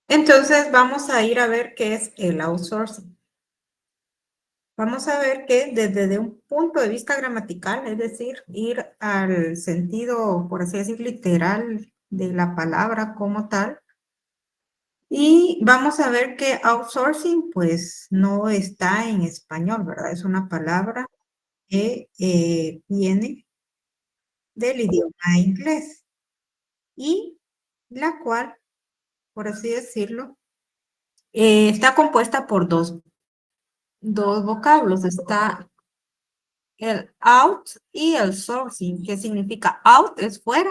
Entonces vamos a ir a ver qué es el outsourcing. Vamos a ver que desde un punto de vista gramatical, es decir, ir al sentido, por así decir, literal de la palabra como tal. Y vamos a ver que outsourcing, pues, no está en español, ¿verdad? Es una palabra que viene del idioma inglés y la cual, por así decirlo, está compuesta por dos vocablos. Está el out y el sourcing. ¿Qué significa? Out es fuera,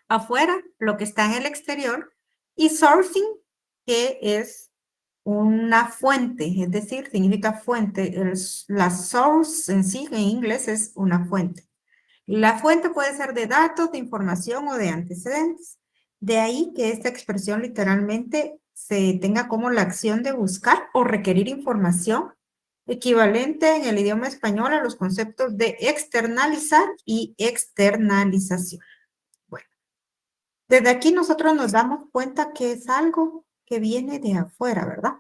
afuera, lo que está en el exterior, y sourcing, que es una fuente, es decir, significa fuente. La source en sí, en inglés, es una fuente. La fuente puede ser de datos, de información o de antecedentes. De ahí que esta expresión literalmente se tenga como la acción de buscar o requerir información equivalente en el idioma español a los conceptos de externalizar y externalización. Bueno, desde aquí nosotros nos damos cuenta que es algo que viene de afuera, ¿verdad?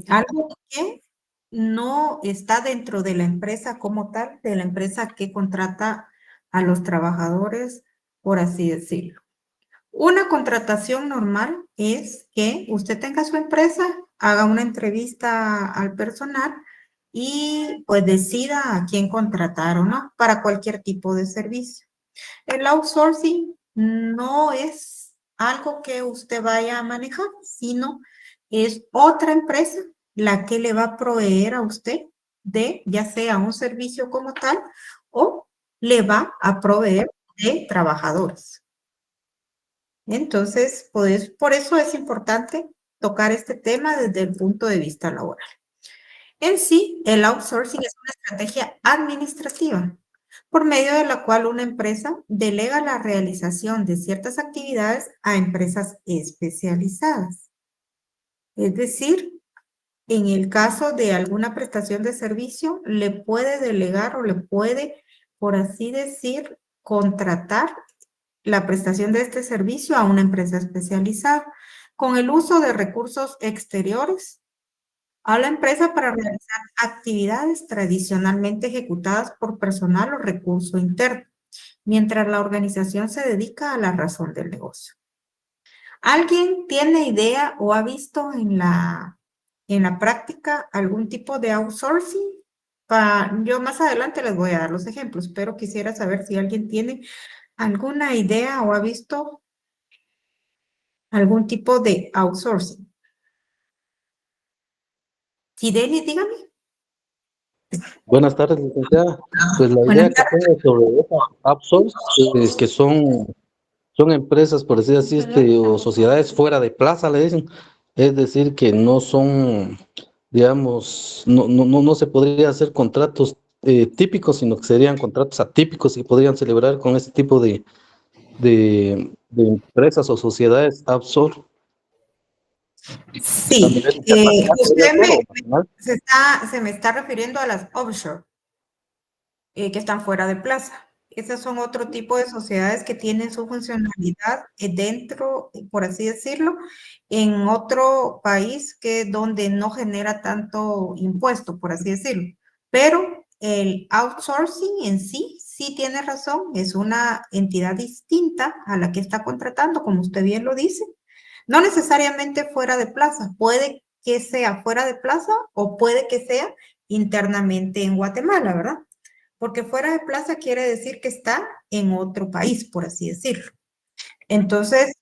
Algo que no está dentro de la empresa como tal, de la empresa que contrata a los trabajadores, por así decirlo. Una contratación normal es que usted tenga su empresa, haga una entrevista al personal y pues decida a quién contratar o no para cualquier tipo de servicio. El outsourcing no es algo que usted vaya a manejar, sino es otra empresa la que le va a proveer a usted de ya sea un servicio como tal o le va a proveer de trabajadores. Entonces, pues, por eso es importante tocar este tema desde el punto de vista laboral. En sí, el outsourcing es una estrategia administrativa por medio de la cual una empresa delega la realización de ciertas actividades a empresas especializadas. Es decir, en el caso de alguna prestación de servicio, le puede delegar o le puede, por así decir, contratar la prestación de este servicio a una empresa especializada con el uso de recursos exteriores a la empresa para realizar actividades tradicionalmente ejecutadas por personal o recurso interno, mientras la organización se dedica a la razón del negocio. ¿Alguien tiene idea o ha visto en la práctica algún tipo de outsourcing? Yo más adelante les voy a dar los ejemplos, pero quisiera saber si alguien tiene alguna idea o ha visto algún tipo de outsourcing. Sí, Denis, dígame. Buenas tardes, licenciada. Pues la Buenas idea que tardes. tengo sobre esa outsource es que son empresas, por decir así, o sociedades fuera de plaza, le dicen. Es decir, que no son, digamos, no se podría hacer contratos típicos, sino que serían contratos atípicos y podrían celebrar con ese tipo de empresas o sociedades outsource a Sí, nivel internacional, podría usted ser, o nacional. se me está refiriendo a las offshore, que están fuera de plaza. Esas son otro tipo de sociedades que tienen su funcionalidad dentro, por así decirlo, en otro país que donde no genera tanto impuesto, por así decirlo. Pero el outsourcing en sí, sí tiene razón, es una entidad distinta a la que está contratando, como usted bien lo dice. No necesariamente fuera de plaza, puede que sea fuera de plaza o puede que sea internamente en Guatemala, ¿verdad? Porque fuera de plaza quiere decir que está en otro país, por así decirlo. Entonces,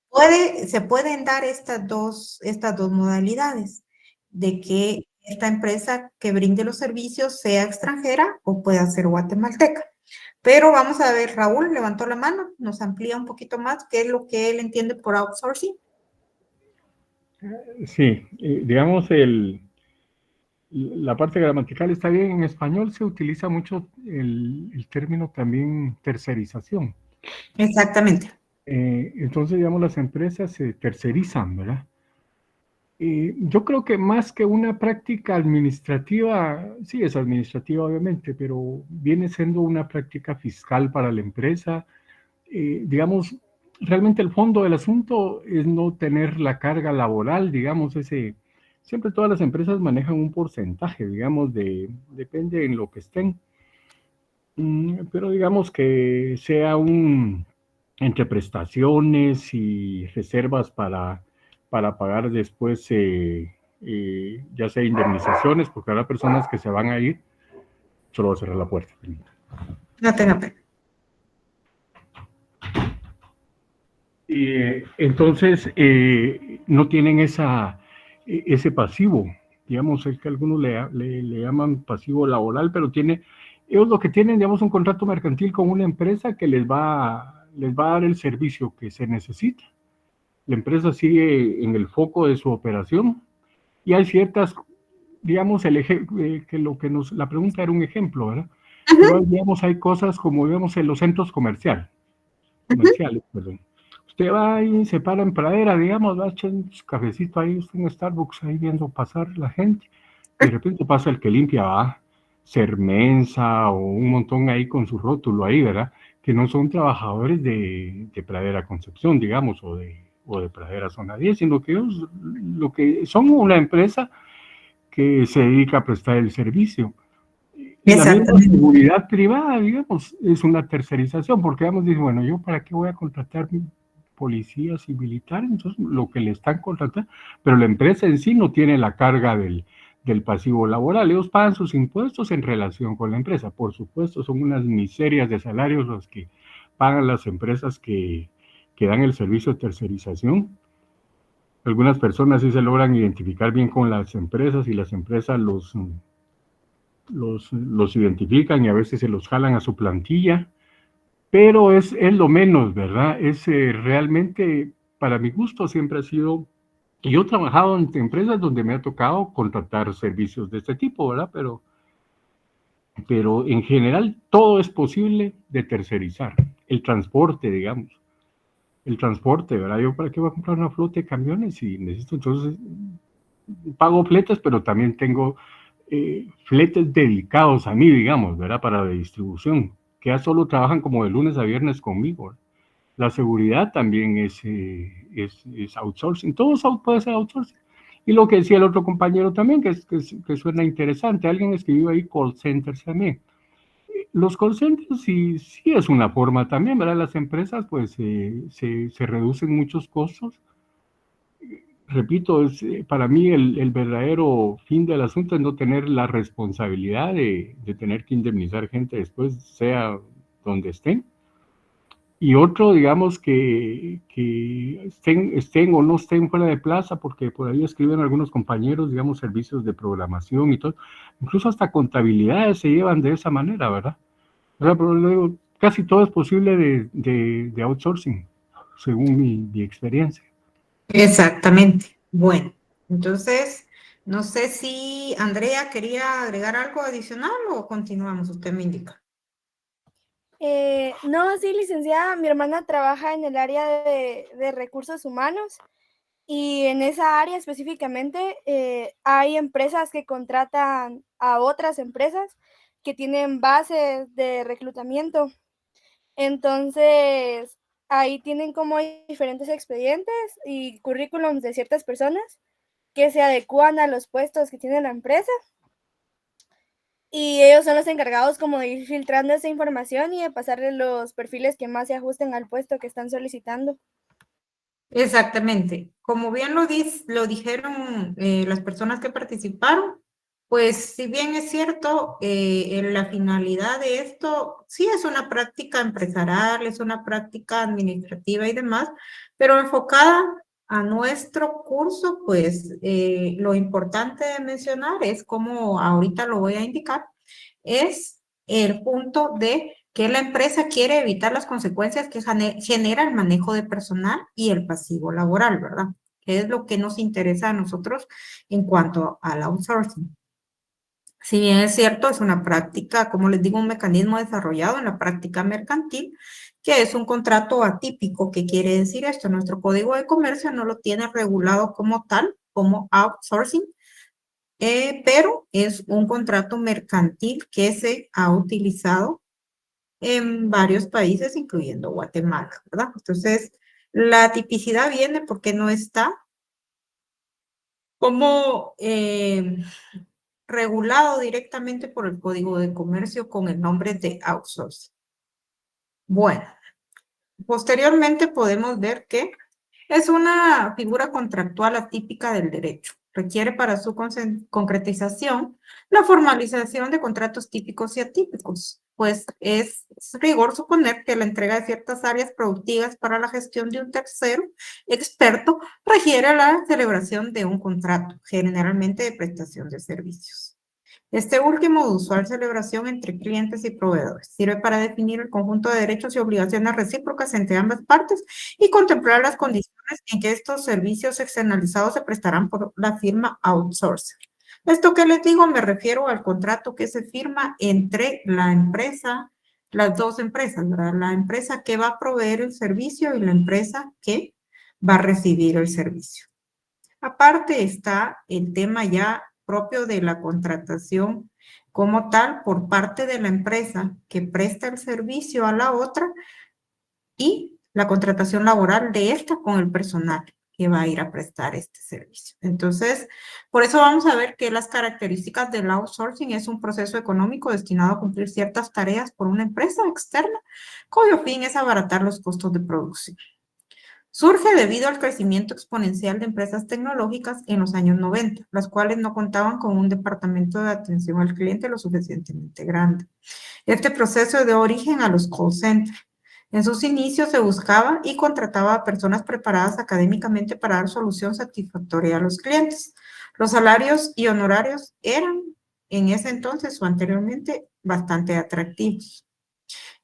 se pueden dar estas dos modalidades de que esta empresa que brinde los servicios sea extranjera o pueda ser guatemalteca. Pero vamos a ver, Raúl levantó la mano, nos amplía un poquito más qué es lo que él entiende por outsourcing. Sí, digamos, la parte gramatical está bien. En español se utiliza mucho el término también tercerización. Exactamente. Entonces, digamos, las empresas se tercerizan, ¿verdad? Yo creo que más que una práctica administrativa, sí es administrativa obviamente, pero viene siendo una práctica fiscal para la empresa. Digamos, realmente el fondo del asunto es no tener la carga laboral, digamos, siempre todas las empresas manejan un porcentaje, digamos, depende en lo que estén. Pero digamos que sea entre prestaciones y reservas para pagar después, ya sea indemnizaciones, porque habrá personas que se van a ir, solo voy a cerrar la puerta. No tenga pena. Entonces, no tienen ese pasivo, digamos, es que algunos le llaman pasivo laboral, pero ellos lo que tienen, digamos, un contrato mercantil con una empresa que les va a dar el servicio que se necesita. La empresa sigue en el foco de su operación y hay ciertas, digamos, la pregunta era un ejemplo, ¿verdad? Pero digamos, hay cosas como, digamos, en los centros comerciales, perdón. Usted va y se para en pradera, digamos, va a echar un cafecito ahí, usted en Starbucks, ahí viendo pasar la gente, y de repente pasa el que limpia, va, Sermensa o un montón ahí con su rótulo ahí, ¿verdad? Que no son trabajadores de Pradera Concepción, digamos, o de Pradera Zona 10, sino que ellos lo que son una empresa que se dedica a prestar el servicio. Y la misma Exactamente. seguridad privada, digamos, es una tercerización, porque digamos, dice, bueno, ¿yo para qué voy a contratar policías y militares? Entonces, lo que le están contratando, pero la empresa en sí no tiene la carga del pasivo laboral. Ellos pagan sus impuestos en relación con la empresa. Por supuesto, son unas miserias de salarios los que pagan las empresas que dan el servicio de tercerización. Algunas personas sí se logran identificar bien con las empresas y las empresas los identifican y a veces se los jalan a su plantilla, pero es lo menos, ¿verdad? Realmente, para mi gusto, siempre ha sido, y yo he trabajado en empresas donde me ha tocado contratar servicios de este tipo, ¿verdad? Pero en general todo es posible de tercerizar. El transporte, digamos. El transporte, ¿verdad? Yo para qué voy a comprar una flota de camiones si necesito, entonces pago fletes, pero también tengo fletes dedicados a mí, digamos, ¿verdad? Para la distribución, que ya solo trabajan como de lunes a viernes conmigo, ¿verdad? La seguridad también es outsourcing, todo puede ser outsourcing. Y lo que decía el otro compañero también, que suena interesante, alguien escribió ahí call centers también. Los call centers sí es una forma también, ¿verdad? Las empresas pues se reducen muchos costos. Repito, para mí el verdadero fin del asunto es no tener la responsabilidad de tener que indemnizar gente después, sea donde estén. Y otro, digamos, que estén o no estén fuera de plaza, porque por ahí escriben algunos compañeros, digamos, servicios de programación y todo, incluso hasta contabilidades se llevan de esa manera, ¿verdad? O sea, pero luego, casi todo es posible de outsourcing, según mi experiencia. Exactamente. Bueno, entonces, no sé si Andrea quería agregar algo adicional o continuamos, usted me indica. No, sí, licenciada, mi hermana trabaja en el área de recursos humanos y en esa área específicamente hay empresas que contratan a otras empresas que tienen bases de reclutamiento. Entonces, ahí tienen como diferentes expedientes y currículums de ciertas personas que se adecúan a los puestos que tiene la empresa. Y ellos son los encargados como de ir filtrando esa información y de pasarle los perfiles que más se ajusten al puesto que están solicitando. Exactamente. Como bien lo dijeron las personas que participaron, pues si bien es cierto, la finalidad de esto sí es una práctica empresarial, es una práctica administrativa y demás, pero enfocada a nuestro curso, pues lo importante de mencionar es, como ahorita lo voy a indicar, es el punto de que la empresa quiere evitar las consecuencias que genera el manejo de personal y el pasivo laboral, ¿verdad? Que es lo que nos interesa a nosotros en cuanto al outsourcing. Si bien es cierto, es una práctica, como les digo, un mecanismo desarrollado en la práctica mercantil, que es un contrato atípico. ¿Qué quiere decir esto? Nuestro Código de Comercio no lo tiene regulado como tal, como outsourcing, pero es un contrato mercantil que se ha utilizado en varios países, incluyendo Guatemala, ¿verdad? Entonces, La tipicidad viene porque no está como regulado directamente por el Código de Comercio con el nombre de outsourcing. Bueno, posteriormente podemos ver que es una figura contractual atípica del derecho. Requiere para su concretización la formalización de contratos típicos y atípicos, pues es rigor suponer que la entrega de ciertas áreas productivas para la gestión de un tercero experto requiere la celebración de un contrato, generalmente de prestación de servicios. Este último, de usual celebración entre clientes y proveedores, sirve para definir el conjunto de derechos y obligaciones recíprocas entre ambas partes y contemplar las condiciones en que estos servicios externalizados se prestarán por la firma outsourcer. Esto que les digo me refiero al contrato que se firma entre la empresa, las dos empresas, ¿verdad? La empresa que va a proveer el servicio y la empresa que va a recibir el servicio. Aparte está el tema ya propio de la contratación como tal por parte de la empresa que presta el servicio a la otra y la contratación laboral de esta con el personal que va a ir a prestar este servicio. Entonces, por eso vamos a ver que las características del outsourcing es un proceso económico destinado a cumplir ciertas tareas por una empresa externa cuyo fin es abaratar los costos de producción. Surge debido al crecimiento exponencial de empresas tecnológicas en los años 90, las cuales no contaban con un departamento de atención al cliente lo suficientemente grande. Este proceso dio origen a los call centers. En sus inicios se buscaba y contrataba a personas preparadas académicamente para dar solución satisfactoria a los clientes. Los salarios y honorarios eran en ese entonces o anteriormente bastante atractivos.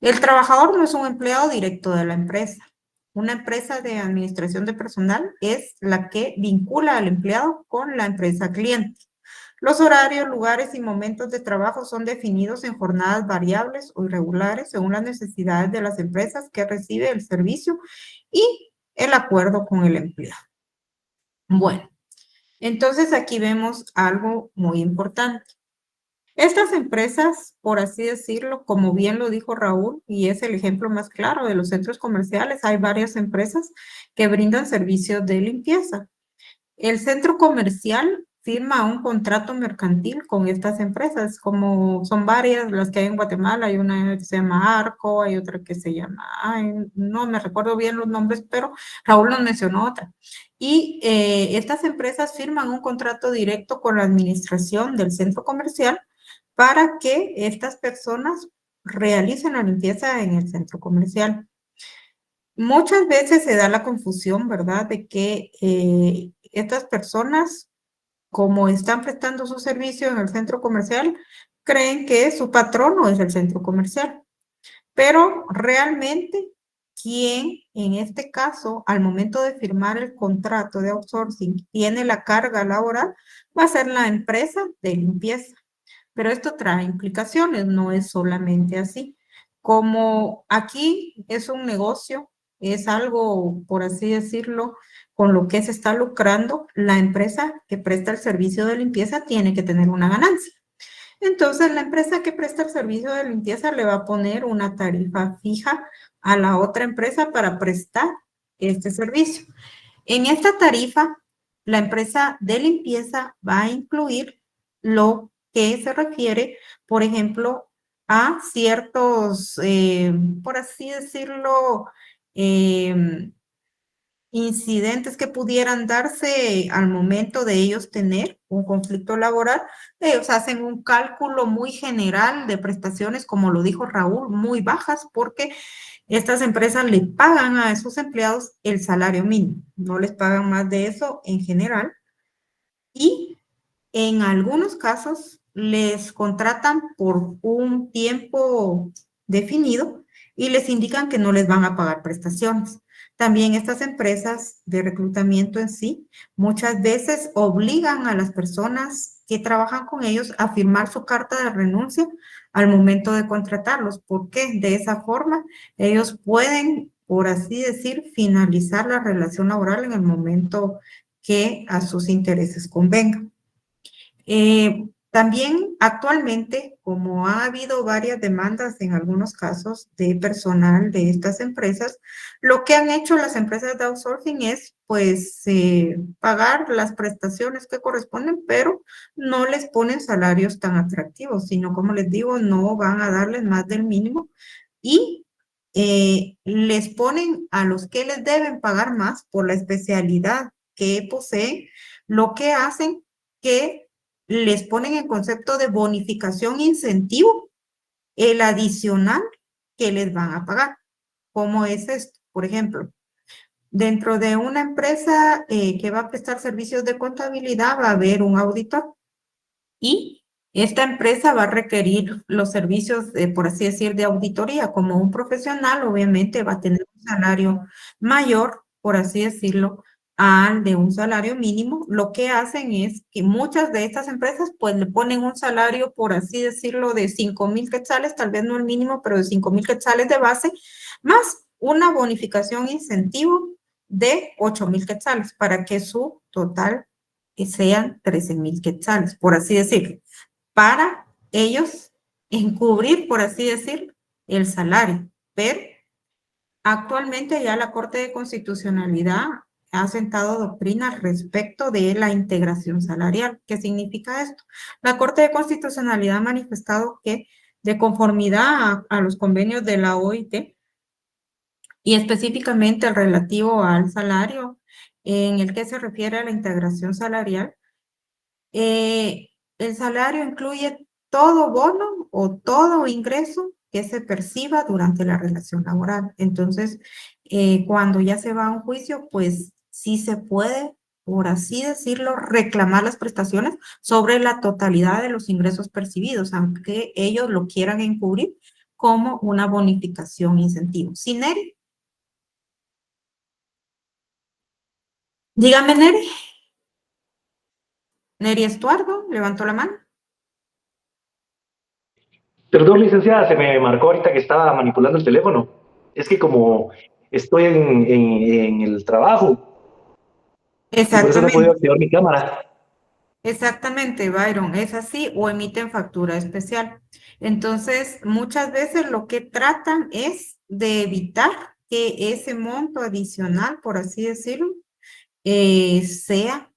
El trabajador no es un empleado directo de la empresa. Una empresa de administración de personal es la que vincula al empleado con la empresa cliente. Los horarios, lugares y momentos de trabajo son definidos en jornadas variables o irregulares según las necesidades de las empresas que recibe el servicio y el acuerdo con el empleado. Bueno, entonces aquí vemos algo muy importante. Estas empresas, por así decirlo, como bien lo dijo Raúl, y es el ejemplo más claro de los centros comerciales, hay varias empresas que brindan servicios de limpieza. El centro comercial firma un contrato mercantil con estas empresas, como son varias las que hay en Guatemala, hay una que se llama Arco, hay otra que se llama, no me recuerdo bien los nombres, pero Raúl nos mencionó otra. Y estas empresas firman un contrato directo con la administración del centro comercial para que estas personas realicen la limpieza en el centro comercial. Muchas veces se da la confusión, ¿verdad?, de que estas personas, como están prestando su servicio en el centro comercial, creen que su patrono es el centro comercial. Pero realmente, quien en este caso, al momento de firmar el contrato de outsourcing, tiene la carga laboral, va a ser la empresa de limpieza. Pero esto trae implicaciones, no es solamente así. Como aquí es un negocio, es algo, por así decirlo, con lo que se está lucrando, la empresa que presta el servicio de limpieza tiene que tener una ganancia. Entonces, la empresa que presta el servicio de limpieza le va a poner una tarifa fija a la otra empresa para prestar este servicio. En esta tarifa, la empresa de limpieza va a incluir lo que se refiere, por ejemplo, a ciertos, por así decirlo, incidentes que pudieran darse al momento de ellos tener un conflicto laboral. Ellos hacen un cálculo muy general de prestaciones, como lo dijo Raúl, muy bajas, porque estas empresas le pagan a esos empleados el salario mínimo, no les pagan más de eso en general. Y en algunos casos les contratan por un tiempo definido y les indican que no les van a pagar prestaciones. También estas empresas de reclutamiento en sí muchas veces obligan a las personas que trabajan con ellos a firmar su carta de renuncia al momento de contratarlos, porque de esa forma ellos pueden, por así decir, finalizar la relación laboral en el momento que a sus intereses convenga. También actualmente, como ha habido varias demandas en algunos casos de personal de estas empresas, lo que han hecho las empresas de outsourcing es pues pagar las prestaciones que corresponden, pero no les ponen salarios tan atractivos, sino como les digo, no van a darles más del mínimo y les ponen a los que les deben pagar más por la especialidad que poseen, lo que hacen que les ponen en concepto de bonificación incentivo el adicional que les van a pagar. ¿Cómo es esto? Por ejemplo, dentro de una empresa que va a prestar servicios de contabilidad va a haber un auditor y esta empresa va a requerir los servicios, por así decir, de auditoría. Como un profesional, obviamente va a tener un salario mayor, por así decirlo, al de un salario mínimo. Lo que hacen es que muchas de estas empresas pues le ponen un salario, por así decirlo, de 5,000 quetzales, tal vez no el mínimo, pero de 5,000 quetzales de base, más una bonificación incentivo de 8,000 quetzales para que su total sean 13,000 quetzales, por así decirlo, para ellos encubrir, por así decir, el salario. Pero actualmente ya la Corte de Constitucionalidad ha sentado doctrina respecto de la integración salarial. ¿Qué significa esto? La Corte de Constitucionalidad ha manifestado que de conformidad a los convenios de la OIT y específicamente el relativo al salario en el que se refiere a la integración salarial, el salario incluye todo bono o todo ingreso que se perciba durante la relación laboral. Entonces, cuando ya se va a un juicio, pues sí se puede, por así decirlo, reclamar las prestaciones sobre la totalidad de los ingresos percibidos, aunque ellos lo quieran encubrir como una bonificación incentivo. ¿Sí, Neri? Dígame, Neri. Neri Estuardo, levantó la mano. Perdón, licenciada, se me marcó ahorita que estaba manipulando el teléfono. Es que como estoy en el trabajo y por eso no he podido Exactamente. activar mi cámara. Exactamente, Byron, es así o emiten factura especial. Entonces, muchas veces lo que tratan es de evitar que ese monto adicional, por así decirlo, sea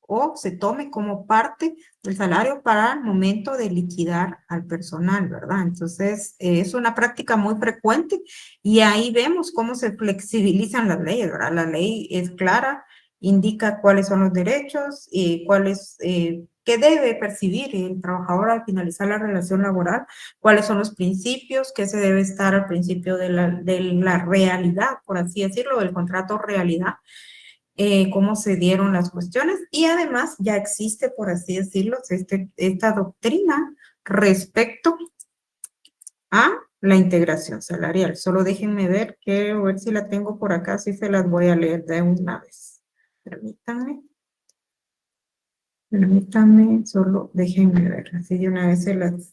o se tome como parte del salario para el momento de liquidar al personal, ¿verdad? Entonces, es una práctica muy frecuente y ahí vemos cómo se flexibilizan las leyes, ¿verdad? La ley es clara, indica cuáles son los derechos y cuáles, qué debe percibir el trabajador al finalizar la relación laboral, cuáles son los principios, qué se debe estar al principio de la realidad, por así decirlo, del contrato realidad, cómo se dieron las cuestiones y además ya existe, por así decirlo, esta doctrina respecto a la integración salarial. Solo déjenme ver, a ver si la tengo por acá, si se las voy a leer de una vez. Permítanme, solo déjenme ver, así de una vez se las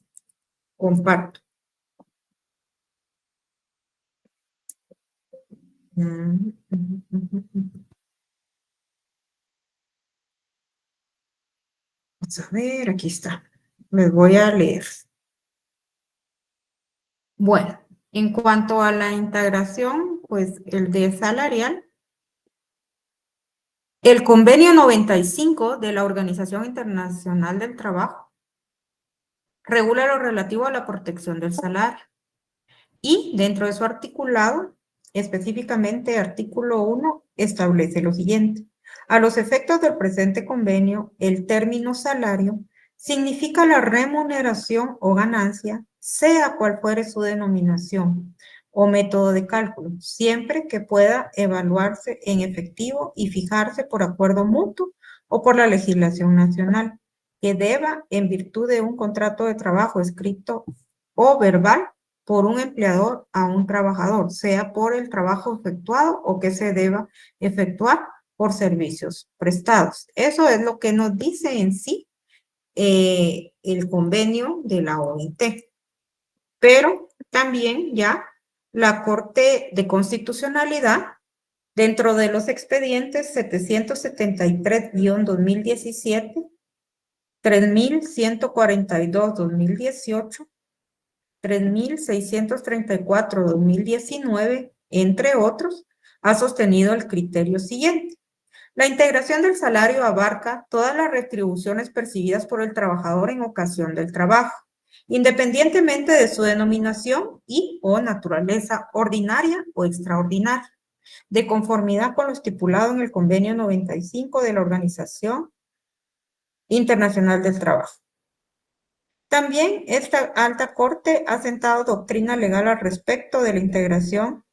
comparto. Vamos a ver, aquí está. Les voy a leer. Bueno, en cuanto a la integración, pues el de salarial, el convenio 95 de la Organización Internacional del Trabajo regula lo relativo a la protección del salario y dentro de su articulado, específicamente artículo 1, establece lo siguiente. A los efectos del presente convenio, el término salario significa la remuneración o ganancia, sea cual fuere su denominación o método de cálculo, siempre que pueda evaluarse en efectivo y fijarse por acuerdo mutuo o por la legislación nacional, que deba, en virtud de un contrato de trabajo escrito o verbal, por un empleador a un trabajador, sea por el trabajo efectuado o que se deba efectuar por servicios prestados. Eso es lo que nos dice en sí el convenio de la OIT. Pero también ya la Corte de Constitucionalidad, dentro de los expedientes 773-2017, 3.142, 2018, 3.634, 2019, entre otros, ha sostenido el criterio siguiente. La integración del salario abarca todas las retribuciones percibidas por el trabajador en ocasión del trabajo, independientemente de su denominación y o naturaleza ordinaria o extraordinaria, de conformidad con lo estipulado en el Convenio 95 de la Organización Internacional del Trabajo. También esta alta corte ha sentado doctrina legal al respecto de la integración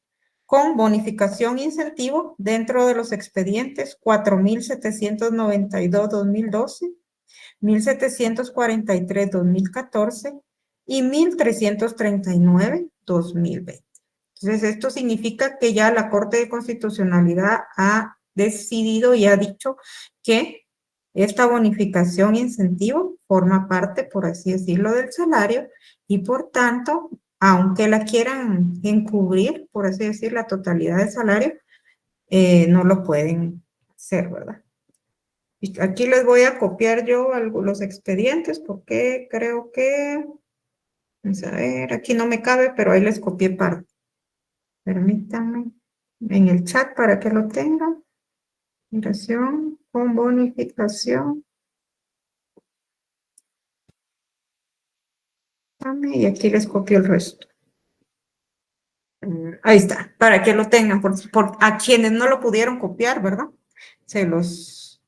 con bonificación e incentivo dentro de los expedientes 4.792-2012, 1.743-2014 y 1.339-2020. Entonces, esto significa que ya la Corte de Constitucionalidad ha decidido y ha dicho que esta bonificación e incentivo forma parte, por así decirlo, del salario y por tanto, aunque la quieran encubrir, por así decir, la totalidad del salario, no lo pueden hacer, ¿verdad? Y aquí les voy a copiar yo los expedientes porque creo que, vamos a ver, aquí no me cabe, pero ahí les copié parte. Permítanme en el chat para que lo tengan. Migración con bonificación. Y aquí les copio el resto. Ahí está, para que lo tengan, a quienes no lo pudieron copiar, ¿verdad? Se los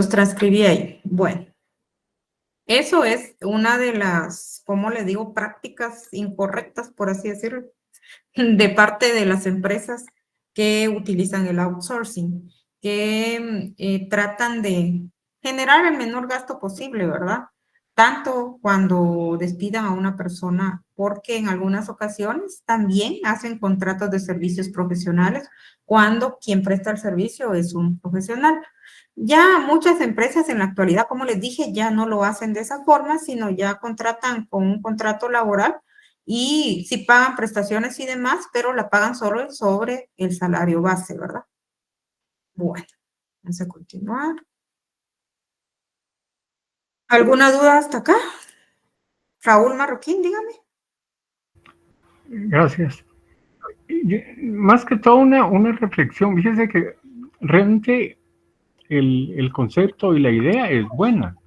transcribí ahí. Bueno, eso es una de las, ¿cómo le digo?, prácticas incorrectas, por así decirlo, de parte de las empresas que utilizan el outsourcing, que tratan de generar el menor gasto posible, ¿verdad? Tanto cuando despidan a una persona, porque en algunas ocasiones también hacen contratos de servicios profesionales cuando quien presta el servicio es un profesional. Ya muchas empresas en la actualidad, como les dije, ya no lo hacen de esa forma, sino ya contratan con un contrato laboral y sí pagan prestaciones y demás, pero la pagan solo sobre el salario base, ¿verdad? Bueno, vamos a continuar. ¿Alguna duda hasta acá? Raúl Marroquín, dígame. Gracias. Más que todo una reflexión. Fíjese que realmente el concepto y la idea es buena.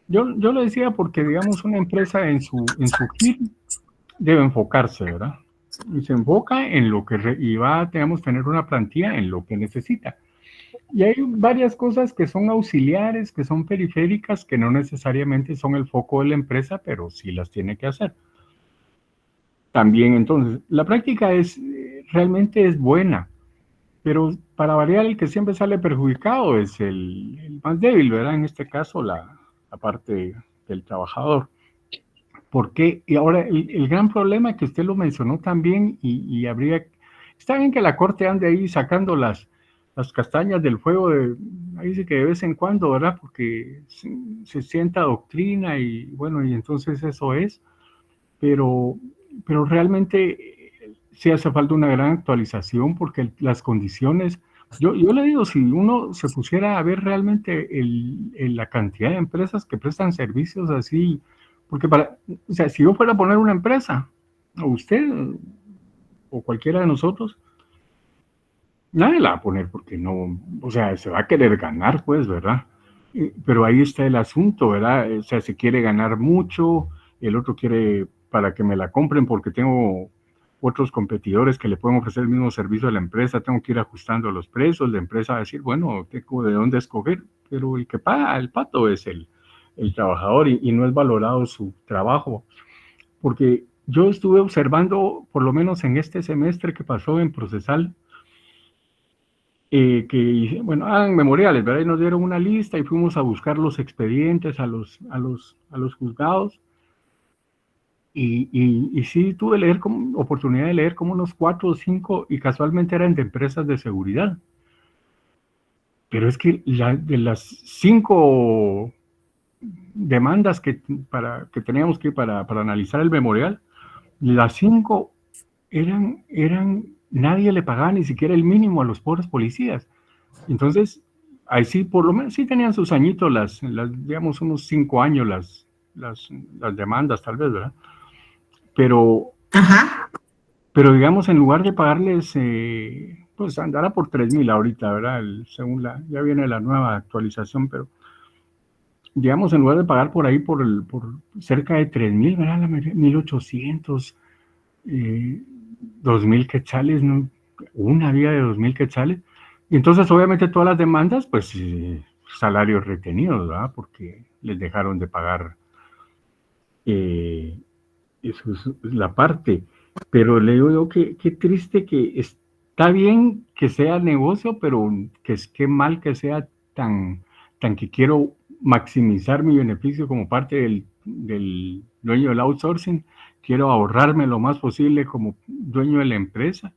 Yo lo decía porque, digamos, una empresa en su kit debe enfocarse, ¿verdad? Y se enfoca en lo que, y va a, digamos, tener una plantilla en lo que necesita. Y hay varias cosas que son auxiliares, que son periféricas, que no necesariamente son el foco de la empresa, pero sí las tiene que hacer. También, entonces, la práctica realmente es buena, pero para variar, el que siempre sale perjudicado es el más débil, ¿verdad? En este caso, la parte del trabajador. ¿Por qué? Y ahora, el gran problema que usted lo mencionó también, y está bien que la Corte ande ahí sacando las castañas del fuego, ahí dice que de vez en cuando, ¿verdad? Porque se sienta doctrina y bueno, y entonces eso es, pero realmente sí hace falta una gran actualización porque las condiciones, yo le digo, si uno se pusiera a ver realmente la cantidad de empresas que prestan servicios así, porque o sea, si yo fuera a poner una empresa, o usted, o cualquiera de nosotros, nadie la va a poner porque no, o sea, se va a querer ganar, pues, ¿verdad? Pero ahí está el asunto, ¿verdad? O sea, se quiere ganar mucho, el otro quiere para que me la compren porque tengo otros competidores que le pueden ofrecer el mismo servicio a la empresa, tengo que ir ajustando los precios, la empresa va a decir, bueno, tengo de dónde escoger, pero el que paga el pato es el trabajador y no es valorado su trabajo, porque yo estuve observando, por lo menos en este semestre que pasó en Procesal, que, bueno, hagan memoriales, ¿verdad? Y nos dieron una lista y fuimos a buscar los expedientes a los juzgados. Y sí tuve oportunidad de leer como unos 4 o 5 y casualmente eran de empresas de seguridad. Pero es que de las 5 demandas que teníamos que para analizar el memorial, las 5 nadie le pagaba ni siquiera el mínimo a los pobres policías. Entonces, ahí sí, por lo menos sí tenían sus añitos, digamos, unos 5 años las demandas, tal vez, ¿verdad? Pero Ajá. digamos, en lugar de pagarles, pues andará por 3,000 ahorita, ¿verdad? Según ya viene la nueva actualización, pero digamos, en lugar de pagar por ahí por cerca de 3,000, ¿verdad? 1,800, 2,000 quetzales, ¿no? Una vía de 2,000 quetzales. Y entonces, obviamente, todas las demandas, pues, salarios retenidos, ¿verdad? Porque les dejaron de pagar, eso es la parte. Pero le digo yo que qué triste que está bien que sea negocio, pero qué mal que sea tan que quiero maximizar mi beneficio como parte del dueño del outsourcing. Quiero ahorrarme lo más posible como dueño de la empresa.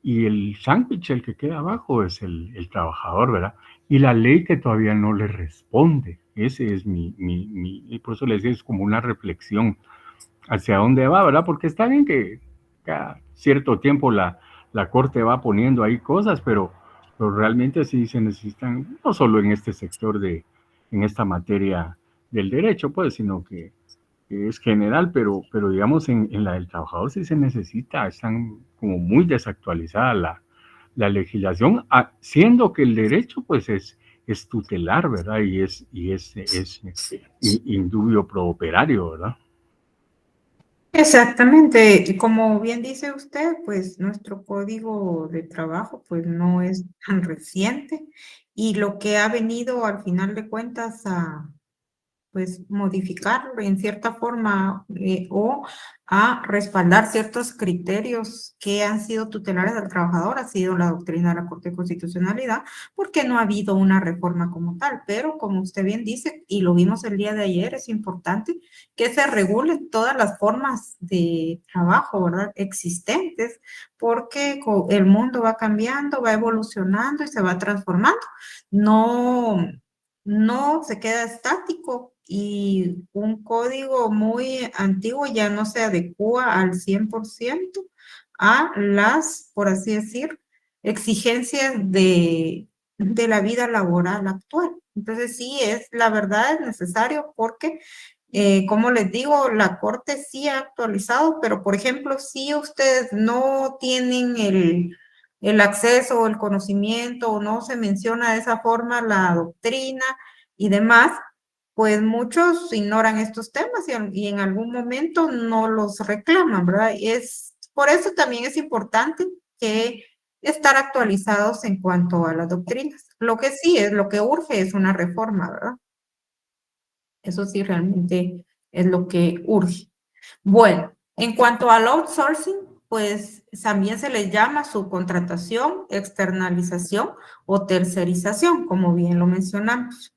Y el sándwich, el que queda abajo, es el trabajador, ¿verdad? Y la ley que todavía no le responde. Ese es y por eso les decía, es como una reflexión hacia dónde va, ¿verdad? Porque está bien que cada cierto tiempo la Corte va poniendo ahí cosas, pero realmente sí se necesitan, no solo en este sector en esta materia del derecho, pues, sino que es general, pero digamos en la del trabajador sí se necesita, están como muy desactualizada la legislación, siendo que el derecho, pues, es tutelar, ¿verdad? Y es indubio pro operario, ¿verdad? Exactamente, y como bien dice usted, pues nuestro código de trabajo pues no es tan reciente y lo que ha venido al final de cuentas a pues modificarlo en cierta forma o a respaldar ciertos criterios que han sido tutelares al trabajador, ha sido la doctrina de la Corte de Constitucionalidad, porque no ha habido una reforma como tal, pero como usted bien dice, y lo vimos el día de ayer, es importante que se regulen todas las formas de trabajo, ¿verdad? Existentes, porque el mundo va cambiando, va evolucionando y se va transformando. No, no se queda estático y un código muy antiguo ya no se adecua al 100% a las, por así decir, exigencias de la vida laboral actual. Entonces sí, la verdad es necesario porque, como les digo, la Corte sí ha actualizado, pero por ejemplo, si ustedes no tienen el acceso o el conocimiento o no se menciona de esa forma la doctrina y demás, pues muchos ignoran estos temas y en algún momento no los reclaman, ¿verdad? Por eso también es importante que estar actualizados en cuanto a las doctrinas. Lo que sí es, lo que urge es una reforma, ¿verdad? Eso sí realmente es lo que urge. Bueno, en cuanto al outsourcing, pues también se le llama subcontratación, externalización o tercerización, como bien lo mencionamos.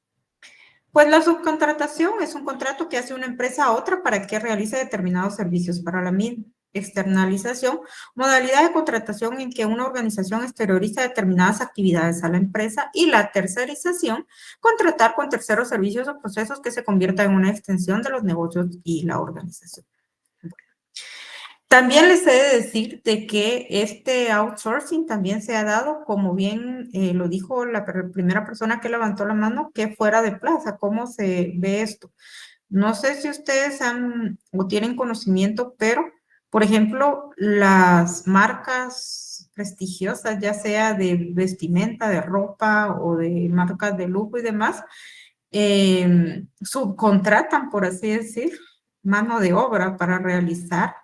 Pues la subcontratación es un contrato que hace una empresa a otra para que realice determinados servicios para la misma. Externalización, modalidad de contratación en que una organización exterioriza determinadas actividades a la empresa. Y la tercerización, contratar con terceros servicios o procesos que se conviertan en una extensión de los negocios y la organización. También les he de decir de que este outsourcing también se ha dado, como bien lo dijo la primera persona que levantó la mano, que fuera de plaza. ¿Cómo se ve esto? No sé si ustedes han o tienen conocimiento, pero, por ejemplo, las marcas prestigiosas, ya sea de vestimenta, de ropa o de marcas de lujo y demás, subcontratan, por así decir, mano de obra para realizar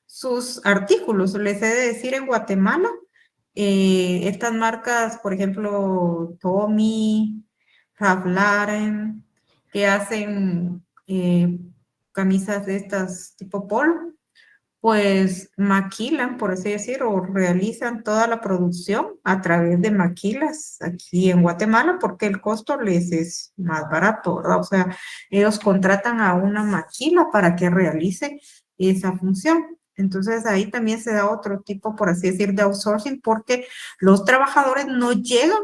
sus artículos. Les he de decir en Guatemala, estas marcas, por ejemplo, Tommy, Ralph Lauren, que hacen camisas de estas tipo polo, pues maquilan, por así decir, o realizan toda la producción a través de maquilas aquí en Guatemala, porque el costo les es más barato, ¿verdad? O sea, ellos contratan a una maquila para que realice esa función. Entonces ahí también se da otro tipo, por así decir, de outsourcing, porque los trabajadores no llegan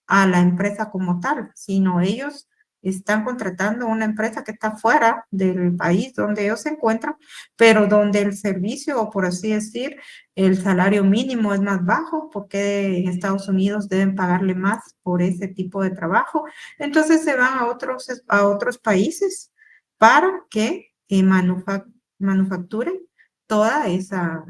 a la empresa como tal, sino ellos están contratando una empresa que está fuera del país donde ellos se encuentran, pero donde el servicio, o por así decir, el salario mínimo es más bajo, porque en Estados Unidos deben pagarle más por ese tipo de trabajo. Entonces se van a otros países para que manufacturen toda esa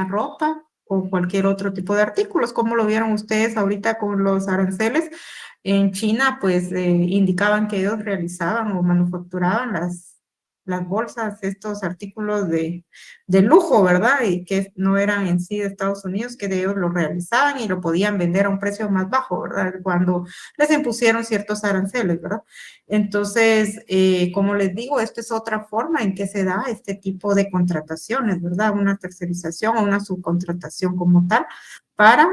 ropa o cualquier otro tipo de artículos, como lo vieron ustedes ahorita con los aranceles. En China, pues indicaban que ellos realizaban o manufacturaban las bolsas, estos artículos de lujo, ¿verdad? Y que no eran en sí de Estados Unidos, que de ellos lo realizaban y lo podían vender a un precio más bajo, ¿verdad? Cuando les impusieron ciertos aranceles, ¿verdad? Entonces, como les digo, esto es otra forma en que se da este tipo de contrataciones, ¿verdad? Una tercerización o una subcontratación como tal para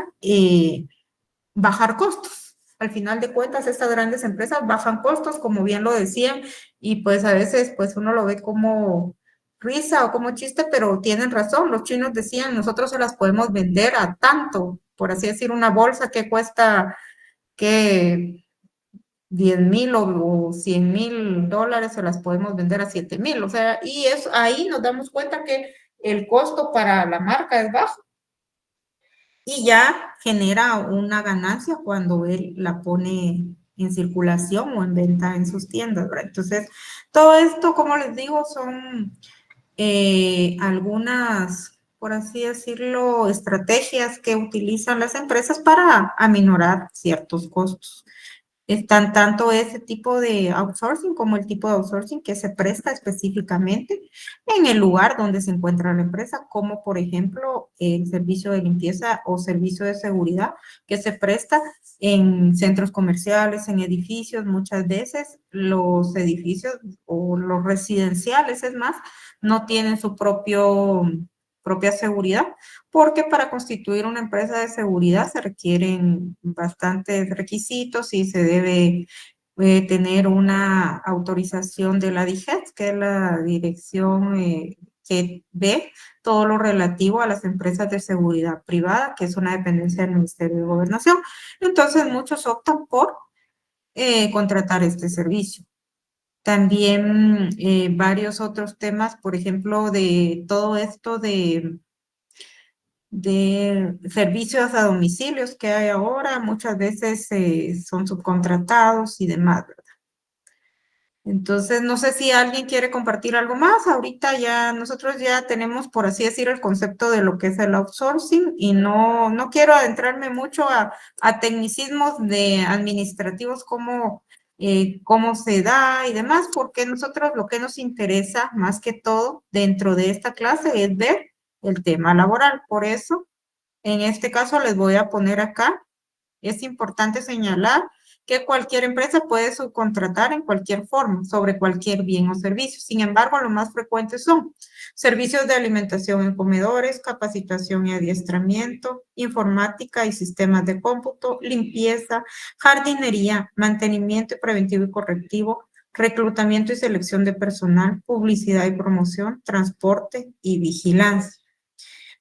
bajar costos. Al final de cuentas, estas grandes empresas bajan costos, como bien lo decían, y pues a veces pues uno lo ve como risa o como chiste, pero tienen razón. Los chinos decían, nosotros se las podemos vender a tanto, por así decir, una bolsa que cuesta que 10,000 o 100,000 dólares, se las podemos vender a 7,000. O sea, y es, ahí nos damos cuenta que el costo para la marca es bajo y ya genera una ganancia cuando él la pone en circulación o en venta en sus tiendas, ¿verdad? Entonces, todo esto, como les digo, son algunas, por así decirlo, estrategias que utilizan las empresas para aminorar ciertos costos. Están tanto ese tipo de outsourcing como el tipo de outsourcing que se presta específicamente en el lugar donde se encuentra la empresa, como por ejemplo el servicio de limpieza o servicio de seguridad que se presta en centros comerciales, en edificios. Muchas veces los edificios o los residenciales, es más, no tienen su propia seguridad, porque para constituir una empresa de seguridad se requieren bastantes requisitos y se debe tener una autorización de la DIGET, que es la dirección que ve todo lo relativo a las empresas de seguridad privada, que es una dependencia del Ministerio de Gobernación. Entonces, muchos optan por contratar este servicio. También varios otros temas, por ejemplo, de todo esto de servicios a domicilios que hay ahora, muchas veces son subcontratados y demás, ¿verdad? Entonces, no sé si alguien quiere compartir algo más. Ahorita ya nosotros ya tenemos, por así decir, el concepto de lo que es el outsourcing y no quiero adentrarme mucho a tecnicismos de administrativos como cómo se da y demás, porque nosotros lo que nos interesa más que todo dentro de esta clase es ver el tema laboral. Por eso, en este caso les voy a poner acá, es importante señalar que cualquier empresa puede subcontratar en cualquier forma sobre cualquier bien o servicio. Sin embargo, los más frecuentes son servicios de alimentación en comedores, capacitación y adiestramiento, informática y sistemas de cómputo, limpieza, jardinería, mantenimiento preventivo y correctivo, reclutamiento y selección de personal, publicidad y promoción, transporte y vigilancia.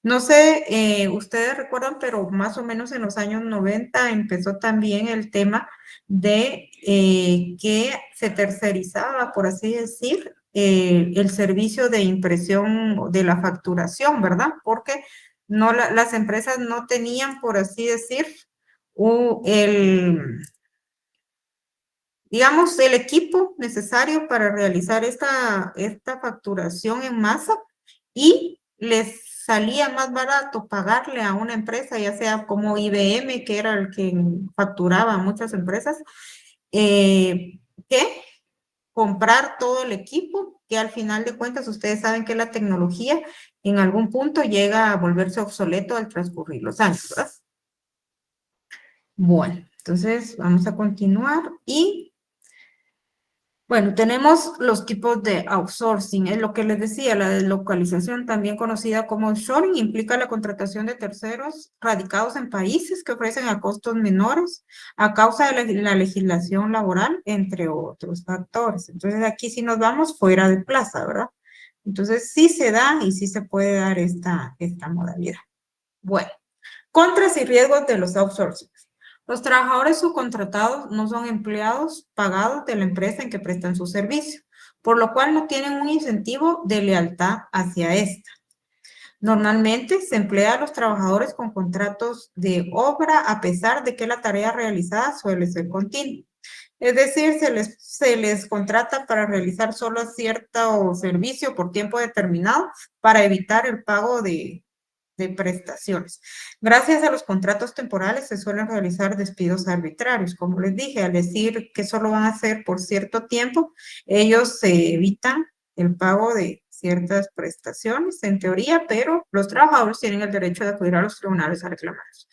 No sé, ustedes recuerdan, pero más o menos en los años 90 empezó también el tema de que se tercerizaba, por así decir, el servicio de impresión de la facturación, ¿verdad? Porque no, las empresas no tenían, por así decir, digamos, el equipo necesario para realizar esta facturación en masa y les salía más barato pagarle a una empresa, ya sea como IBM, que era el que facturaba a muchas empresas, que comprar todo el equipo, que al final de cuentas ustedes saben que la tecnología en algún punto llega a volverse obsoleto al transcurrir los años, ¿verdad? Bueno, entonces vamos a continuar y bueno, tenemos los tipos de outsourcing. Es lo que les decía, la deslocalización, también conocida como offshoring, implica la contratación de terceros radicados en países que ofrecen a costos menores a causa de la legislación laboral, entre otros factores. Entonces, aquí sí nos vamos fuera de plaza, ¿verdad? Entonces, sí se da y sí se puede dar esta modalidad. Bueno, contras y riesgos de los outsourcing. Los trabajadores subcontratados no son empleados pagados de la empresa en que prestan su servicio, por lo cual no tienen un incentivo de lealtad hacia esta. Normalmente se emplea a los trabajadores con contratos de obra a pesar de que la tarea realizada suele ser continua. Es decir, se les contrata para realizar solo cierto servicio por tiempo determinado para evitar el pago de prestaciones. Gracias a los contratos temporales se suelen realizar despidos arbitrarios. Como les dije, al decir que solo van a ser por cierto tiempo, ellos se evitan el pago de ciertas prestaciones, en teoría, pero los trabajadores tienen el derecho de acudir a los tribunales a reclamarlos.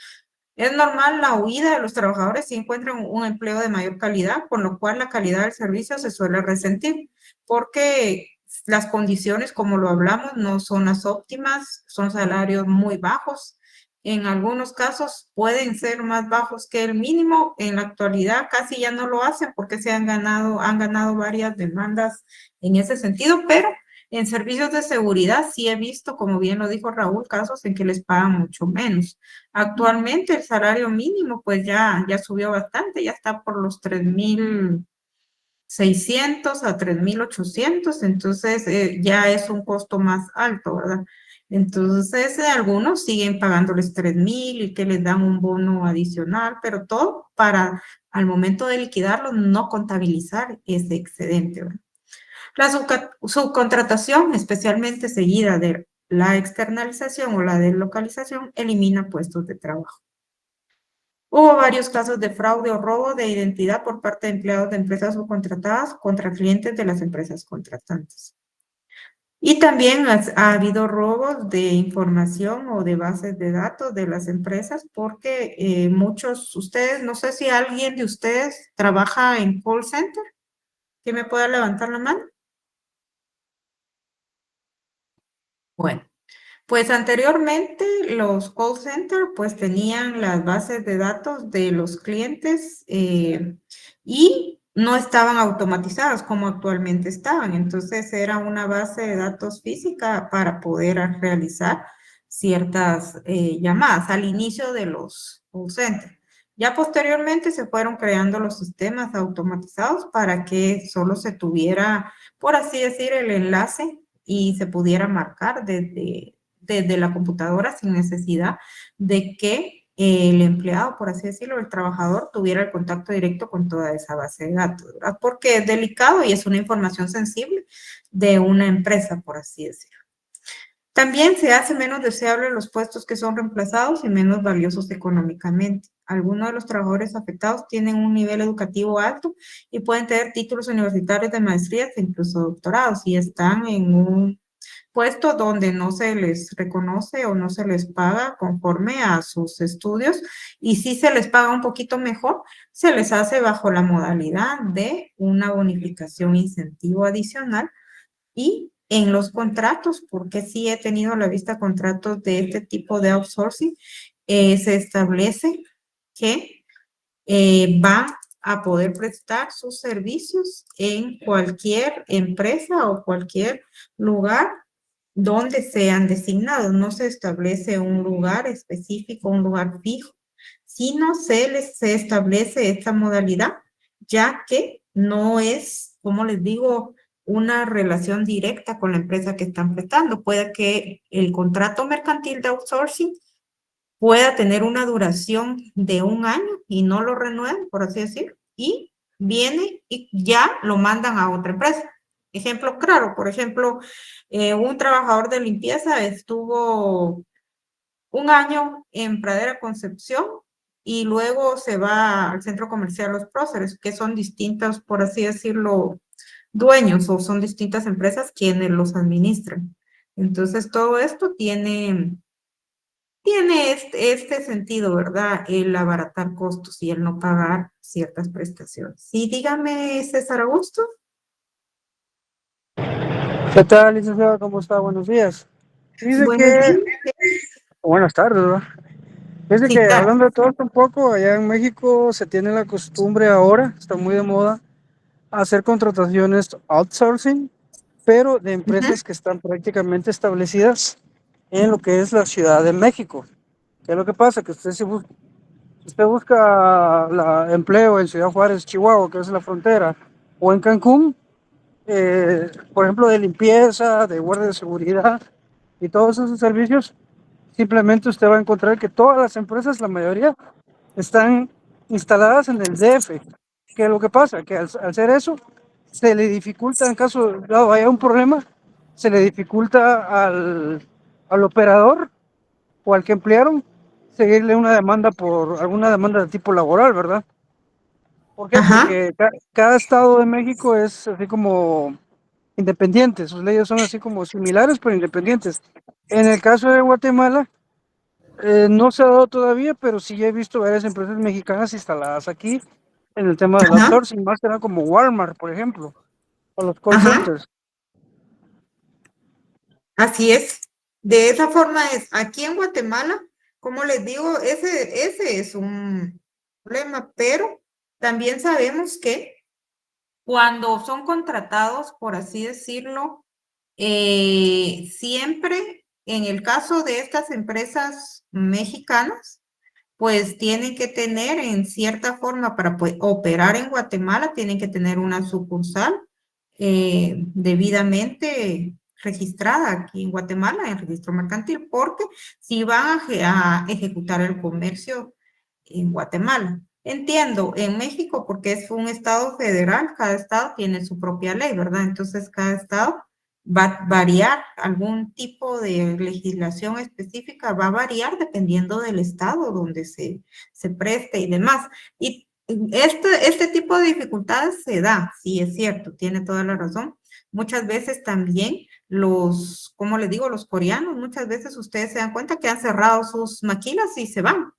Es normal la huida de los trabajadores si encuentran un empleo de mayor calidad, con lo cual la calidad del servicio se suele resentir, porque las condiciones, como lo hablamos, no son las óptimas, son salarios muy bajos. En algunos casos pueden ser más bajos que el mínimo. En la actualidad casi ya no lo hacen porque han ganado varias demandas en ese sentido, pero en servicios de seguridad sí he visto, como bien lo dijo Raúl, casos en que les pagan mucho menos. Actualmente el salario mínimo pues ya subió bastante, ya está por los 3,600 a 3,800, entonces ya es un costo más alto, ¿verdad? Entonces algunos siguen pagándoles 3,000 y que les dan un bono adicional, pero todo para al momento de liquidarlo no contabilizar ese excedente, ¿verdad? La subcontratación, especialmente seguida de la externalización o la deslocalización, elimina puestos de trabajo. Hubo varios casos de fraude o robo de identidad por parte de empleados de empresas subcontratadas contra clientes de las empresas contratantes. Y también ha habido robos de información o de bases de datos de las empresas porque ustedes, no sé si alguien de ustedes trabaja en call center, que me pueda levantar la mano. Bueno, pues anteriormente los call centers pues tenían las bases de datos de los clientes y no estaban automatizadas como actualmente estaban. Entonces era una base de datos física para poder realizar ciertas llamadas al inicio de los call centers. Ya posteriormente se fueron creando los sistemas automatizados para que solo se tuviera, por así decir, el enlace y se pudiera marcar desde la computadora sin necesidad de que el empleado, por así decirlo, el trabajador tuviera el contacto directo con toda esa base de datos, ¿verdad? Porque es delicado y es una información sensible de una empresa, por así decirlo. También se hace menos deseable los puestos que son reemplazados y menos valiosos económicamente. Algunos de los trabajadores afectados tienen un nivel educativo alto y pueden tener títulos universitarios de maestrías e incluso doctorados y están en un puesto donde no se les reconoce o no se les paga conforme a sus estudios y si se les paga un poquito mejor, se les hace bajo la modalidad de una bonificación incentivo adicional y en los contratos, porque sí he tenido a la vista contratos de este tipo de outsourcing, se establece que van a poder prestar sus servicios en cualquier empresa o cualquier lugar donde sean designados. No se establece un lugar específico, un lugar fijo, sino se establece esta modalidad, ya que no es, como les digo, una relación directa con la empresa que están prestando. Puede que el contrato mercantil de outsourcing pueda tener una duración de 1 año y no lo renueven, por así decir, y viene y ya lo mandan a otra empresa. Ejemplo claro, por ejemplo, un trabajador de limpieza estuvo 1 año en Pradera Concepción y luego se va al centro comercial Los Próceres, que son distintos, por así decirlo, dueños o son distintas empresas quienes los administran. Entonces, todo esto tiene este sentido, ¿verdad? El abaratar costos y el no pagar ciertas prestaciones. Sí, dígame, César Augusto. ¿Qué tal, licenciada? ¿Cómo está? Buenos días. Dice Buenos días. buenas tardes, ¿verdad? Dice Sí, que claro. hablando de todo esto un poco, allá en México se tiene la costumbre ahora, está muy de moda, hacer contrataciones outsourcing, pero de empresas que están prácticamente establecidas en lo que es la Ciudad de México. ¿Qué es lo que pasa? Que usted usted busca empleo en Ciudad Juárez, Chihuahua, que es la frontera, o en Cancún, por ejemplo, de limpieza, de guardia de seguridad y todos esos servicios, simplemente usted va a encontrar que todas las empresas, la mayoría, están instaladas en el DF. ¿Qué es lo que pasa? Que al hacer eso, se le dificulta, en caso dado haya un problema, se le dificulta al operador o al que emplearon seguirle una demanda por alguna demanda de tipo laboral, ¿verdad? ¿Por qué? Ajá, Porque cada estado de México es así como independiente, sus leyes son así como similares pero independientes. En el caso de Guatemala, no se ha dado todavía, pero sí he visto varias empresas mexicanas instaladas aquí en el tema del ajá, outsourcing, más que nada como Walmart, por ejemplo, o los call ajá. centers. Así es. De esa forma es. Aquí en Guatemala, como les digo, ese es un problema, pero también sabemos que cuando son contratados, por así decirlo, siempre en el caso de estas empresas mexicanas, pues tienen que tener en cierta forma para operar en Guatemala, tienen que tener una sucursal debidamente registrada aquí en Guatemala, en registro mercantil, porque si van a ejecutar el comercio en Guatemala. Entiendo, en México, porque es un estado federal, cada estado tiene su propia ley, ¿verdad? Entonces, cada estado va a variar, algún tipo de legislación específica va a variar dependiendo del estado donde se preste y demás. Y este tipo de dificultades se da, sí, es cierto, tiene toda la razón. Muchas veces también como les digo, los coreanos, muchas veces ustedes se dan cuenta que han cerrado sus maquilas y se van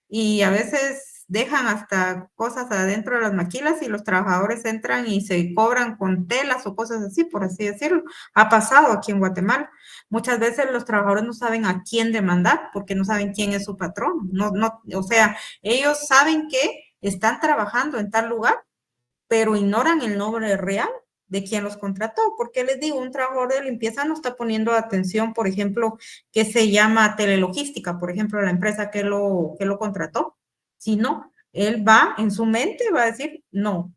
y a veces dejan hasta cosas adentro de las maquilas y los trabajadores entran y se cobran con telas o cosas así, por así decirlo. Ha pasado aquí en Guatemala. Muchas veces los trabajadores no saben a quién demandar porque no saben quién es su patrón. O sea, ellos saben que están trabajando en tal lugar, pero ignoran el nombre real de quien los contrató. Porque les digo, un trabajador de limpieza no está poniendo atención, por ejemplo, que se llama Telelogística, por ejemplo, la empresa que lo contrató, sino él va en su mente, va a decir, no,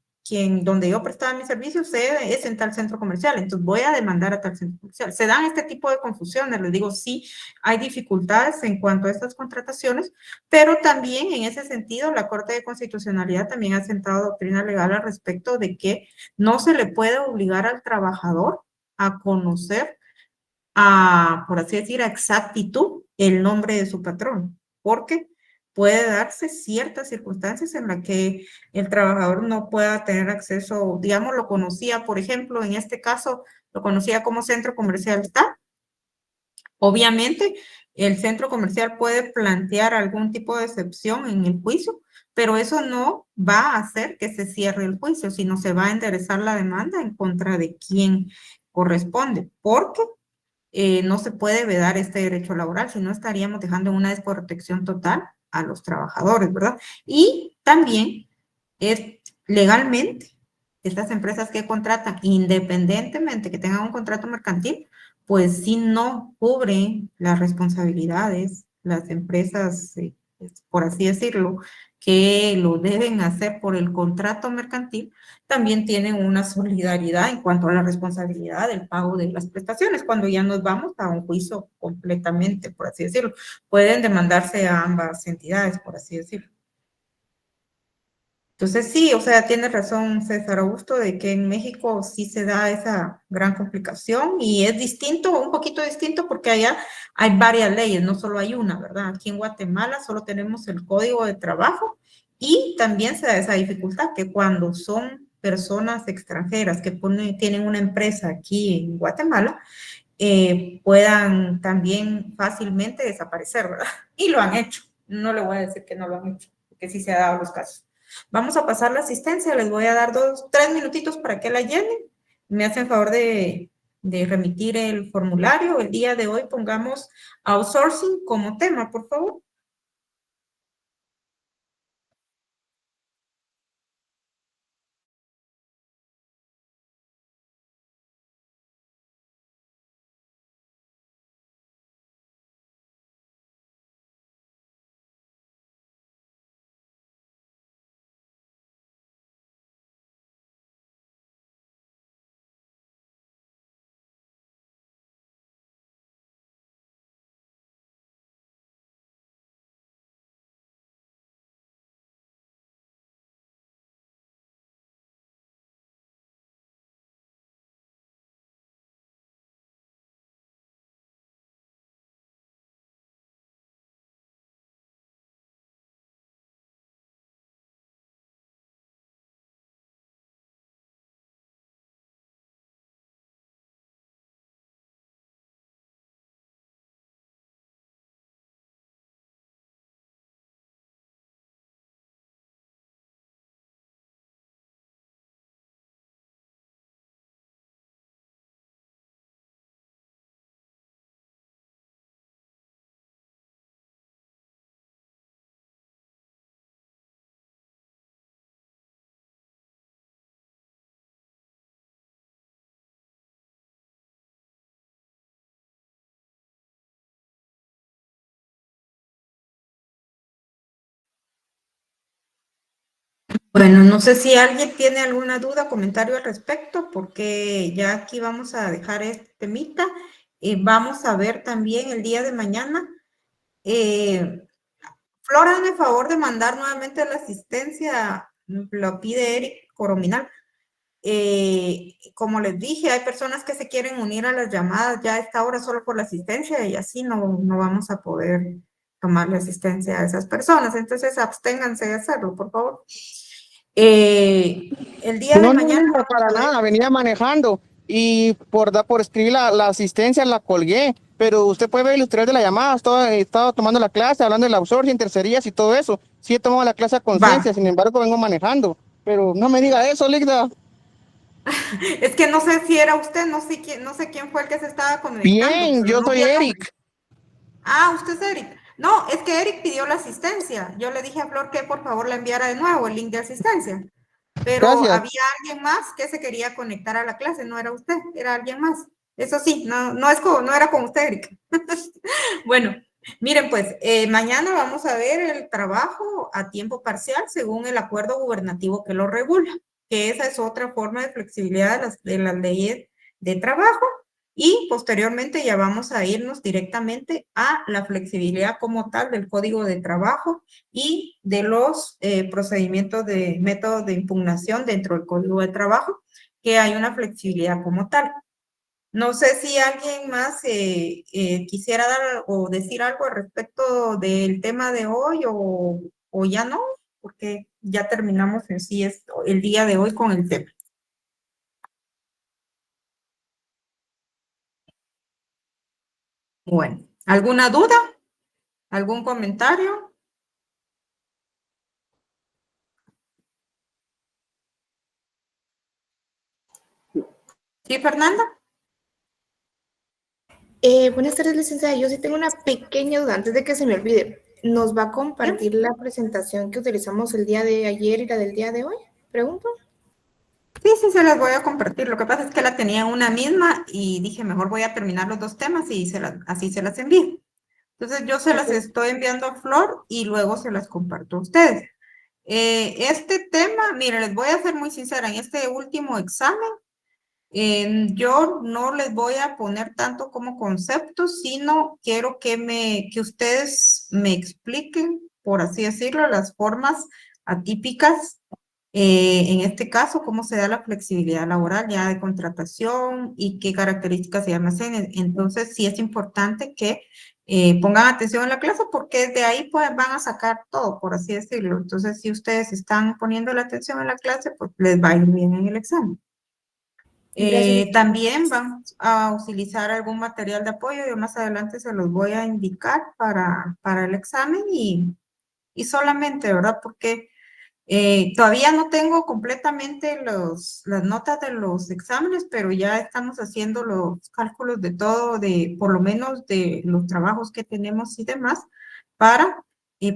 donde yo prestaba mis servicios es en tal centro comercial, entonces voy a demandar a tal centro comercial. Se dan este tipo de confusiones, les digo, sí, hay dificultades en cuanto a estas contrataciones, pero también en ese sentido, la Corte de Constitucionalidad también ha sentado doctrina legal al respecto de que no se le puede obligar al trabajador a conocer, por así decir, a exactitud el nombre de su patrón, porque puede darse ciertas circunstancias en las que el trabajador no pueda tener acceso, digamos, lo conocía, por ejemplo, en este caso, lo conocía como centro comercial está. Obviamente, el centro comercial puede plantear algún tipo de excepción en el juicio, pero eso no va a hacer que se cierre el juicio, sino se va a enderezar la demanda en contra de quien corresponde, porque no se puede vedar este derecho laboral, si no estaríamos dejando una desprotección total a los trabajadores, ¿verdad? Y también es legalmente, estas empresas que contratan, independientemente que tengan un contrato mercantil, pues si no cubren las responsabilidades, las empresas, por así decirlo, que lo deben hacer por el contrato mercantil, también tienen una solidaridad en cuanto a la responsabilidad del pago de las prestaciones, cuando ya nos vamos a un juicio completamente, por así decirlo. Pueden demandarse a ambas entidades, por así decirlo. Entonces sí, o sea, tiene razón César Augusto de que en México sí se da esa gran complicación y es distinto, un poquito distinto porque allá hay varias leyes, no solo hay una, ¿verdad? Aquí en Guatemala solo tenemos el Código de Trabajo y también se da esa dificultad que cuando son personas extranjeras que tienen una empresa aquí en Guatemala, puedan también fácilmente desaparecer, ¿verdad? Y lo han hecho. No le voy a decir que no lo han hecho, porque sí se ha dado los casos. Vamos a pasar la asistencia, les voy a dar 3 minutitos para que la llenen. Me hacen favor de remitir el formulario. El día de hoy pongamos outsourcing como tema, por favor. Bueno, no sé si alguien tiene alguna duda o comentario al respecto, porque ya aquí vamos a dejar este temita. Vamos a ver también el día de mañana. Flora, hazme el favor de mandar nuevamente la asistencia, lo pide Eric Corominal. Como les dije, hay personas que se quieren unir a las llamadas ya a esta hora solo por la asistencia y así no vamos a poder tomarle asistencia a esas personas. Entonces, absténganse de hacerlo, por favor. El día de No, mañana. no, para nada, venía manejando y por escribir la asistencia la colgué, pero usted puede ver el historial de la llamada, estaba tomando la clase, hablando del outsourcing, tercerías y todo eso. Sí he tomado la clase a conciencia, Va. sin embargo vengo manejando, pero no me diga eso, Ligda. Es que no sé si era usted, no sé quién fue el que se estaba conectando, Bien, pero yo no vi soy el nombre. Eric. Ah, usted es Eric. No, es que Eric pidió la asistencia. Yo le dije a Flor que por favor le enviara de nuevo el link de asistencia. Pero Gracias. había alguien más que se quería conectar a la clase, no era usted, era alguien más. Eso sí, no era con usted, Eric. Bueno, miren pues, mañana vamos a ver el trabajo a tiempo parcial según el acuerdo gubernativo que lo regula, que esa es otra forma de flexibilidad de las leyes de trabajo. Y posteriormente ya vamos a irnos directamente a la flexibilidad como tal del Código de Trabajo y de los procedimientos de métodos de impugnación dentro del Código de Trabajo, que hay una flexibilidad como tal. No sé si alguien más quisiera dar o decir algo al respecto del tema de hoy o ya no, porque ya terminamos en sí el día de hoy con el tema. Bueno, ¿alguna duda? ¿Algún comentario? ¿Sí, Fernanda? Buenas tardes, licenciada. Yo sí tengo una pequeña duda antes de que se me olvide. ¿Nos va a compartir la presentación que utilizamos el día de ayer y la del día de hoy? Pregunto. Sí, se las voy a compartir. Lo que pasa es que la tenía una misma y dije, mejor voy a terminar los dos temas y así se las envío. Entonces yo se las estoy enviando a Flor y luego se las comparto a ustedes. Este tema, mire, les voy a ser muy sincera, en este último examen, yo no les voy a poner tanto como conceptos, sino quiero que ustedes me expliquen, por así decirlo, las formas atípicas, en este caso, cómo se da la flexibilidad laboral ya de contratación y qué características se almacenan. Entonces, sí es importante que pongan atención en la clase porque de ahí pues, van a sacar todo, por así decirlo. Entonces, si ustedes están poniendo la atención en la clase, pues les va a ir bien en el examen. También vamos a utilizar algún material de apoyo. Yo más adelante se los voy a indicar para el examen y solamente, ¿verdad? Porque todavía no tengo completamente las notas de los exámenes, pero ya estamos haciendo los cálculos de todo, por lo menos de los trabajos que tenemos y demás, para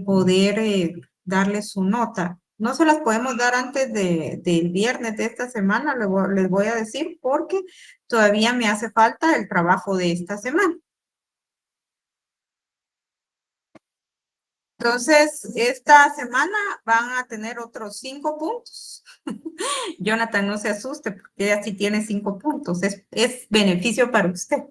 poder darles su nota. No se las podemos dar antes del viernes de esta semana, les voy a decir, porque todavía me hace falta el trabajo de esta semana. Entonces, esta semana van a tener otros 5 puntos. Jonathan, no se asuste, porque ella sí tiene 5 puntos. Es beneficio para usted.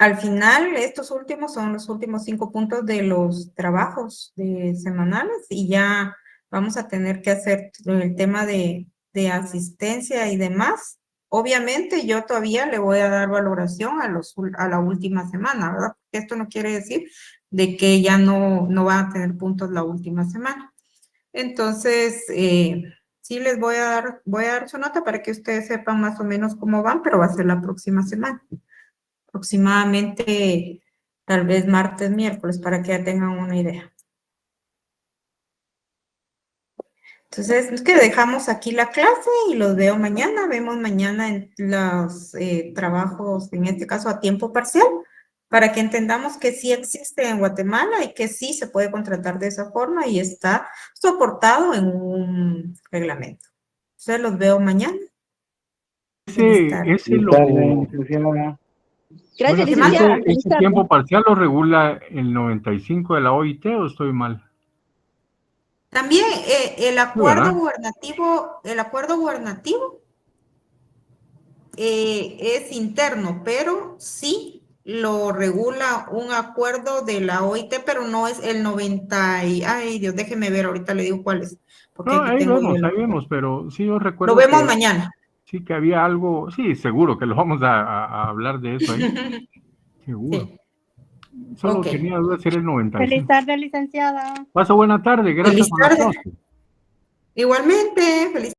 Al final, estos últimos son los últimos 5 puntos de los trabajos semanales y ya vamos a tener que hacer el tema de asistencia y demás. Obviamente, yo todavía le voy a dar valoración a la última semana, ¿verdad? Porque esto no quiere decir de que ya no van a tener puntos la última semana. Entonces, sí les voy a dar su nota para que ustedes sepan más o menos cómo van, pero va a ser la próxima semana. Aproximadamente, tal vez martes, miércoles, para que ya tengan una idea. Entonces, es que dejamos aquí la clase y los veo mañana. Vemos mañana en los trabajos, en este caso a tiempo parcial, para que entendamos que sí existe en Guatemala y que sí se puede contratar de esa forma y está soportado en un reglamento. Entonces, los veo mañana. Ese lo, licenciada. bueno, Gracias, licenciada. ese tiempo parcial lo regula el 95 de la OIT, ¿o estoy mal? También el acuerdo ¿verdad? gubernativo es interno, pero sí lo regula un acuerdo de la OIT, pero no es el 90 y, ay Dios, déjeme ver, ahorita le digo cuál es, porque No, aquí tengo yo ahí vemos, pero sí yo Lo recuerdo vemos que mañana. sí que había algo, sí, seguro que lo vamos a hablar de eso ahí, seguro. Sí. Solo Ok. tenía dudas si era el Feliz 95. tarde, licenciada. Pasa buena tarde, gracias Feliz por la tarde. clase. Igualmente, feliz